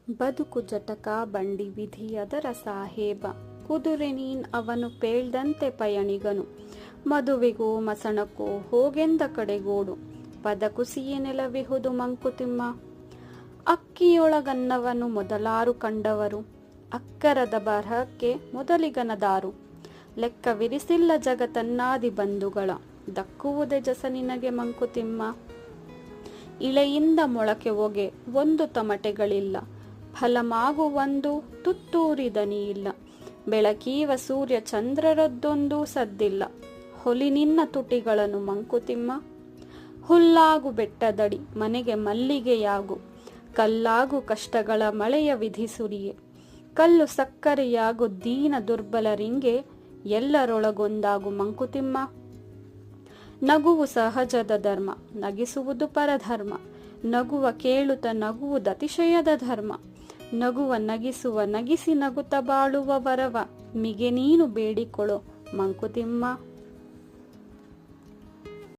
ಬದುಕು ಜಟಕ ಬಂಡಿ ವಿಧಿ ಅದರ ಸಾಹೇಬ, ಕುದುರೆ ನೀನ್ ಅವನು ಪೇಳ್ದಂತೆ ಪಯಣಿಗನು. ಮದುವೆಗೋ ಮಸಣಕ್ಕೋ ಹೋಗೆಂದ ಕಡೆಗೋಡು, ಪದ ಕುಸಿಯೇ ನೆಲವಿಹುದು ಮಂಕುತಿಮ್ಮ. ಅಕ್ಕಿಯೊಳಗನ್ನವನು ಮೊದಲಾರು ಕಂಡವರು, ಅಕ್ಕರದ ಬರಹಕ್ಕೆ ಮೊದಲಿಗನದಾರು. ಲೆಕ್ಕವಿರಿಸಿಲ್ಲ ಜಗತನ್ನಾದಿ ಬಂಧುಗಳ, ದಕ್ಕುವುದೇ ಜಸ ನಿನಗೆ ಮಂಕುತಿಮ್ಮ. ಇಳೆಯಿಂದ ಮೊಳಕೆ ಹೊಗೆ ಒಂದು ತಮಟೆಗಳಿಲ್ಲ, ಫಲಮಾಗುವೊಂದು ತುತ್ತೂರಿದನಿ ಇಲ್ಲ. ಬೆಳಕೀವ ಸೂರ್ಯ ಚಂದ್ರರದ್ದೊಂದು ಸದ್ದಿಲ್ಲ, ಹೊಲಿ ನಿನ್ನ ತುಟಿಗಳನ್ನು ಮಂಕುತಿಮ್ಮ. ಹುಲ್ಲಾಗು ಬೆಟ್ಟದಡಿ ಮನೆಗೆ ಮಲ್ಲಿಗೆಯಾಗು, ಕಲ್ಲಾಗು ಕಷ್ಟಗಳ ಮಳೆಯ ವಿಧಿ ಸುರಿಯೆ. ಕಲ್ಲು ಸಕ್ಕರೆಯಾಗು ದೀನ ದುರ್ಬಲರಿಂಗೆ, ಎಲ್ಲರೊಳಗೊಂದಾಗು ಮಂಕುತಿಮ್ಮ. ನಗುವು ಸಹಜದ ಧರ್ಮ, ನಗಿಸುವುದು ಪರಧರ್ಮ. ನಗುವ ಕೇಳುತ್ತ ನಗುವುದತಿಶಯದ ಧರ್ಮ. ನಗುವ ನಗಿಸುವ ನಗಿಸಿ ನಗುತ್ತ ಬಾಳುವ ವರವ, ಮಿಗೆ ನೀನು ಬೇಡಿಕೊಳ್ಳೋ ಮಂಕುತಿಮ್ಮ.